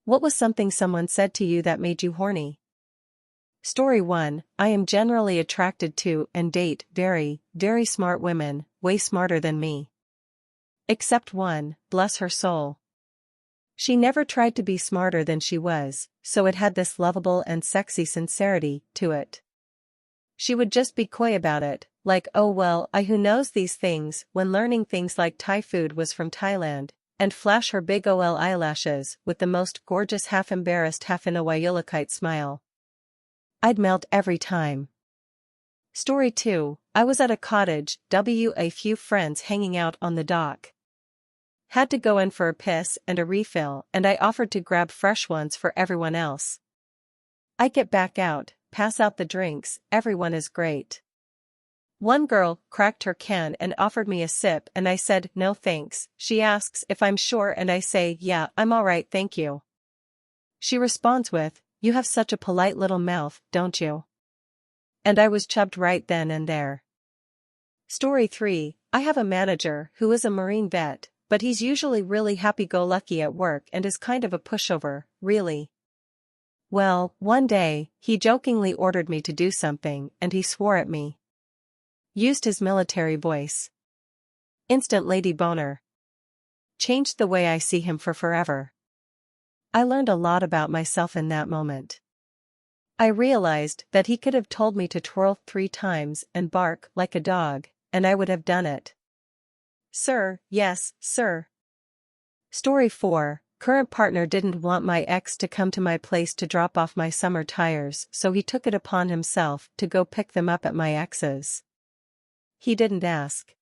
What was something someone said to you that made you horny? Story 1. I am generally attracted to and date very, very smart women, way smarter than me. Except one, bless her soul. She never tried to be smarter than she was, so it had this lovable and sexy sincerity to it. She would just be coy about it, like oh well who knows these things, when learning things like Thai food was from Thailand, and flash her big OL eyelashes with the most gorgeous half-embarrassed half-in-a-Wayulakite smile. I'd melt every time. Story 2. I was at a cottage, a few friends hanging out on the dock. Had to go in for a piss and a refill, and I offered to grab fresh ones for everyone else. I get back out, pass out the drinks, everyone is great. One girl cracked her can and offered me a sip and I said no thanks. She asks if I'm sure and I say yeah, I'm alright thank you. She responds with, you have such a polite little mouth, don't you? And I was chubbed right then and there. Story 3. I have a manager who is a Marine vet, but he's usually really happy-go-lucky at work and is kind of a pushover, really. Well, one day, he jokingly ordered me to do something and he swore at me. Used his military voice. Instant lady boner. Changed the way I see him for forever. I learned a lot about myself in that moment. I realized that he could have told me to twirl 3 times and bark like a dog, and I would have done it. Sir, yes, sir. Story 4. Current partner didn't want my ex to come to my place to drop off my summer tires, so he took it upon himself to go pick them up at my ex's. He didn't ask.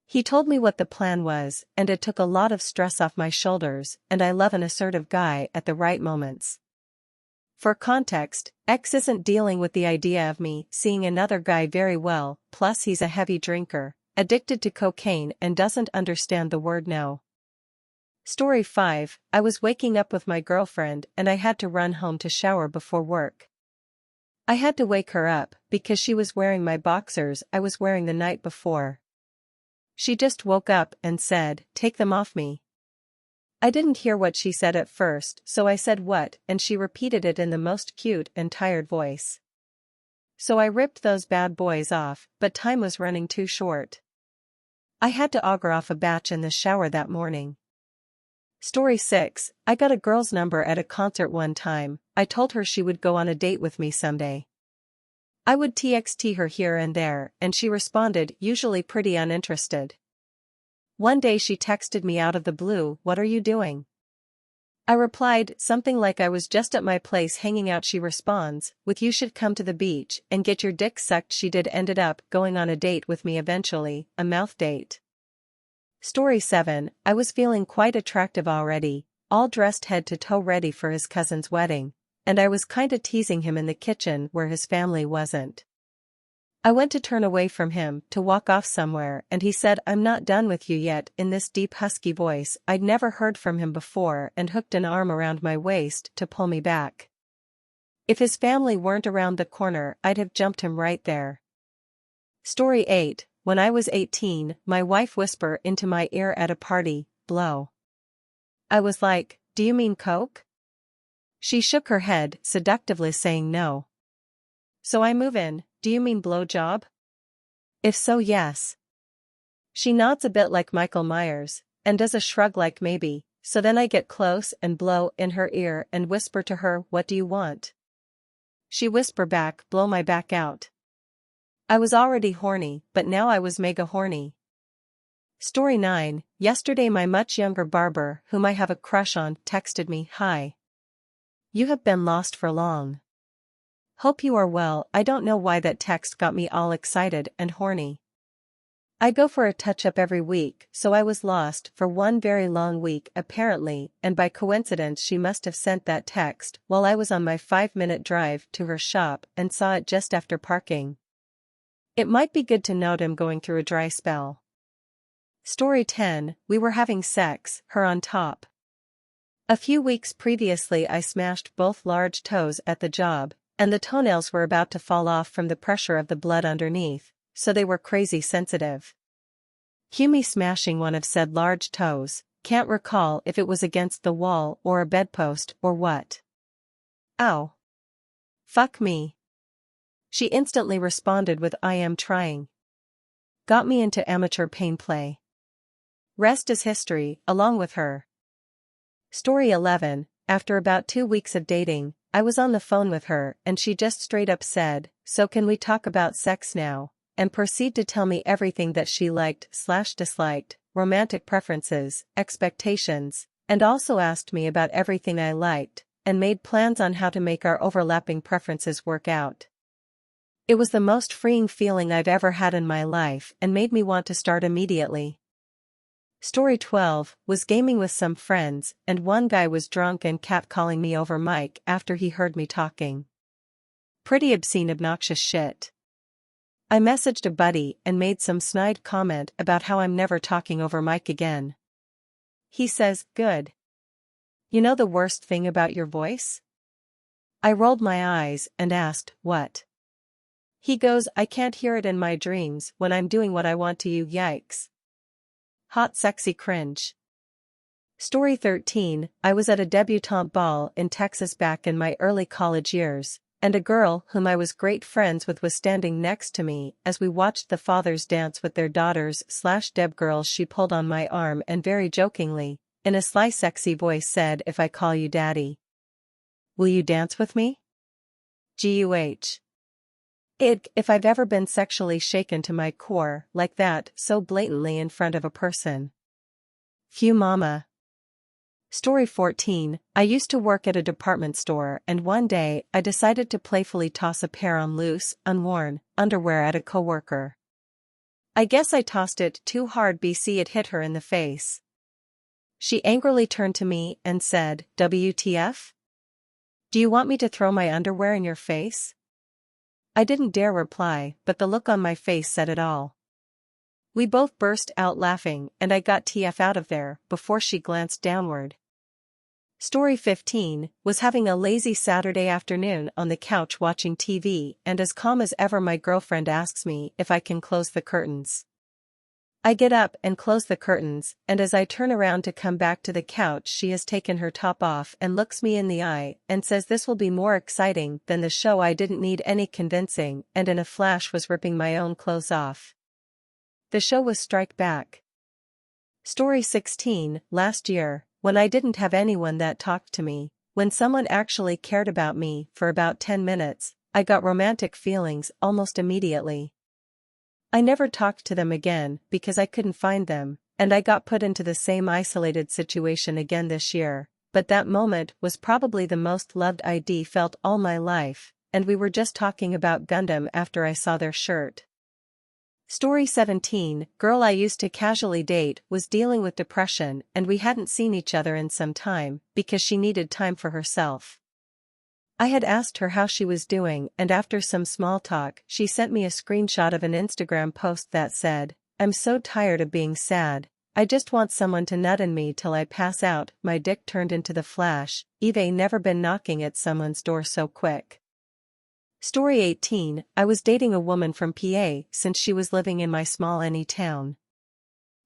He told me what the plan was, and it took a lot of stress off my shoulders, and I love an assertive guy at the right moments. For context, X isn't dealing with the idea of me seeing another guy very well, plus he's a heavy drinker, addicted to cocaine and doesn't understand the word no. Story 5. I was waking up with my girlfriend and I had to run home to shower before work. I had to wake her up because she was wearing my boxers I was wearing the night before. She just woke up and said, take them off me. I didn't hear what she said at first, so I said what, and she repeated it in the most cute and tired voice. So I ripped those bad boys off, but time was running too short. I had to auger off a batch in the shower that morning. Story 6. I got a girl's number at a concert one time. I told her she would go on a date with me someday. I would TXT her here and there, and she responded, usually pretty uninterested. One day she texted me out of the blue, what are you doing? I replied, something like I was just at my place hanging out. She responds, with you should come to the beach and get your dick sucked. She ended up going on a date with me eventually, a mouth date. Story 7. I was feeling quite attractive already, all dressed head to toe ready for his cousin's wedding, and I was kinda teasing him in the kitchen where his family wasn't. I went to turn away from him to walk off somewhere and he said I'm not done with you yet in this deep husky voice I'd never heard from him before and hooked an arm around my waist to pull me back. If his family weren't around the corner I'd have jumped him right there. Story 8. When I was 18, my wife whispered into my ear at a party, blow. I was like, do you mean coke? She shook her head, seductively saying no. So I move in, do you mean blowjob? If so, yes. She nods a bit like Michael Myers, and does a shrug like maybe, so then I get close and blow in her ear and whisper to her, what do you want? She whisper back, blow my back out. I was already horny, but now I was mega horny. Story 9. Yesterday my much younger barber, whom I have a crush on, texted me, hi. You have been lost for long. Hope you are well. I don't know why that text got me all excited and horny. I go for a touch-up every week, so I was lost for one very long week apparently, and by coincidence she must have sent that text while I was on my 5-minute drive to her shop and saw it just after parking. It might be good to note I'm going through a dry spell. Story 10. We were having sex, her on top. A few weeks previously I smashed both large toes at the job, and the toenails were about to fall off from the pressure of the blood underneath, so they were crazy sensitive. Cue me smashing one of said large toes, can't recall if it was against the wall or a bedpost or what. Ow. Fuck me. She instantly responded with I am trying. Got me into amateur pain play. Rest is history, along with her. Story 11, after about 2 weeks of dating, I was on the phone with her and she just straight up said, "So can we talk about sex now?" and proceed to tell me everything that she liked/disliked, romantic preferences, expectations, and also asked me about everything I liked, and made plans on how to make our overlapping preferences work out. It was the most freeing feeling I've ever had in my life and made me want to start immediately. Story 12, was gaming with some friends, and one guy was drunk and catcalling me over mic after he heard me talking. Pretty obscene, obnoxious shit. I messaged a buddy and made some snide comment about how I'm never talking over mic again. He says, "Good. You know the worst thing about your voice?" I rolled my eyes and asked, "What?" He goes, "I can't hear it in my dreams when I'm doing what I want to. You yikes. Hot sexy cringe." Story 13, I was at a debutante ball in Texas back in my early college years, and a girl whom I was great friends with was standing next to me as we watched the fathers dance with their daughters/deb girls. She pulled on my arm and very jokingly, in a sly sexy voice said, "If I call you daddy, will you dance with me?" GUH. If I've ever been sexually shaken to my core like that, so blatantly in front of a person. Phew mama. Story 14, I used to work at a department store and one day I decided to playfully toss a pair on loose, unworn, underwear at a coworker. I guess I tossed it too hard, BC it hit her in the face. She angrily turned to me and said, "WTF? Do you want me to throw my underwear in your face?" I didn't dare reply, but the look on my face said it all. We both burst out laughing and I got TF out of there before she glanced downward. Story 15, was having a lazy Saturday afternoon on the couch watching TV and as calm as ever my girlfriend asks me if I can close the curtains. I get up and close the curtains, and as I turn around to come back to the couch she has taken her top off and looks me in the eye and says this will be more exciting than the show. I didn't need any convincing and in a flash was ripping my own clothes off. The show was Strike Back. Story 16, last year, when I didn't have anyone that talked to me, when someone actually cared about me for about 10 minutes, I got romantic feelings almost immediately. I never talked to them again because I couldn't find them, and I got put into the same isolated situation again this year, but that moment was probably the most loved I'd felt all my life, and we were just talking about Gundam after I saw their shirt. Story 17, girl I used to casually date was dealing with depression and we hadn't seen each other in some time because she needed time for herself. I had asked her how she was doing and after some small talk she sent me a screenshot of an Instagram post that said, "I'm so tired of being sad, I just want someone to nut in me till I pass out." My dick turned into the flash, Eve never been knocking at someone's door so quick. Story 18, I was dating a woman from PA since she was living in my small NE town.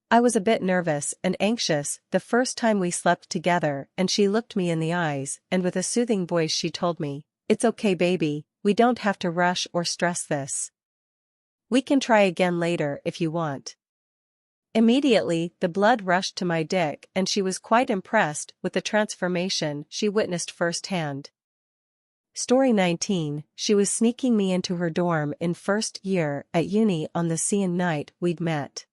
I was a bit nervous and anxious the first time we slept together and she looked me in the eyes and with a soothing voice she told me, "It's okay baby, we don't have to rush or stress this. We can try again later if you want." Immediately, the blood rushed to my dick and she was quite impressed with the transformation she witnessed firsthand. Story 19, she was sneaking me into her dorm in first year at uni on the same night we'd met.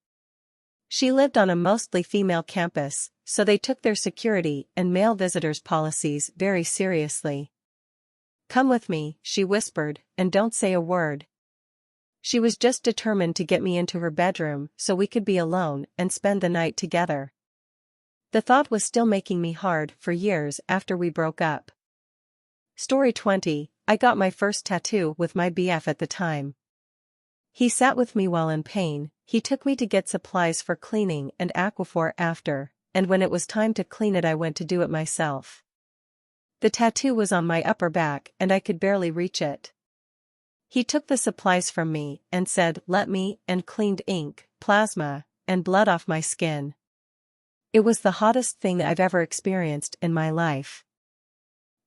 She lived on a mostly female campus, so they took their security and male visitors policies very seriously. "Come with me," she whispered, "and don't say a word." She was just determined to get me into her bedroom so we could be alone and spend the night together. The thought was still making me hard for years after we broke up. Story 20, I got my first tattoo with my BF at the time. He sat with me while in pain, he took me to get supplies for cleaning and Aquaphor after, and when it was time to clean it I went to do it myself. The tattoo was on my upper back and I could barely reach it. He took the supplies from me and said, "Let me," and cleaned ink, plasma, and blood off my skin. It was the hottest thing I've ever experienced in my life.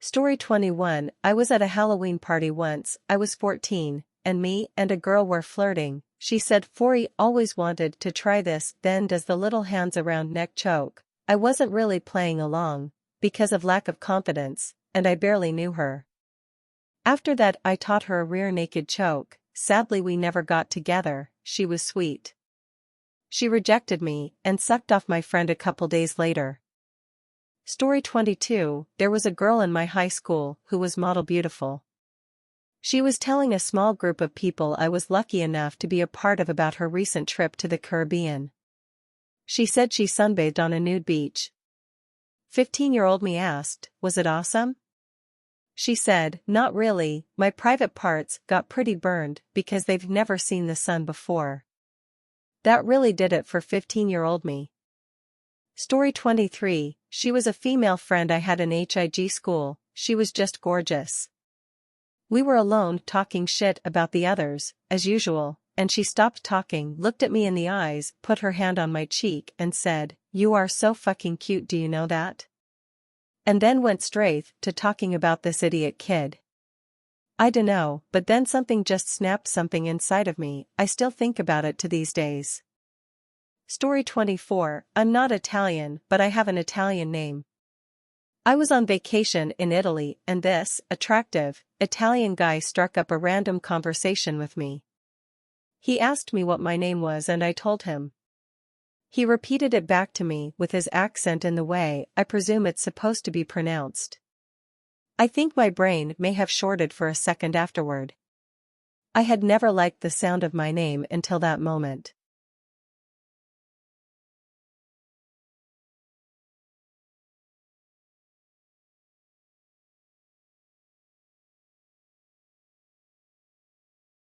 Story 21. I was at a Halloween party once. I was 14, and me and a girl were flirting. She said Fori always wanted to try this, then does the little hands around neck choke. I wasn't really playing along, because of lack of confidence, and I barely knew her. After that I taught her a rear naked choke. Sadly we never got together. She was sweet. She rejected me and sucked off my friend a couple days later. Story 22. There was a girl in my high school who was model beautiful. She was telling a small group of people I was lucky enough to be a part of about her recent trip to the Caribbean. She said she sunbathed on a nude beach. 15-year-old me asked, was it awesome? She said, not really, my private parts got pretty burned because they've never seen the sun before. That really did it for 15-year-old me. Story 23. She was a female friend I had in HIG school. She was just gorgeous. We were alone talking shit about the others, as usual, and she stopped talking, looked at me in the eyes, put her hand on my cheek and said, "You are so fucking cute, do you know that?" And then went straight to talking about this idiot kid. I dunno, but then something just snapped something inside of me. I still think about it to these days. Story 24. I'm not Italian, but I have an Italian name. I was on vacation in Italy and this attractive Italian guy struck up a random conversation with me. He asked me what my name was and I told him. He repeated it back to me with his accent in the way I presume it's supposed to be pronounced. I think my brain may have shorted for a second afterward. I had never liked the sound of my name until that moment.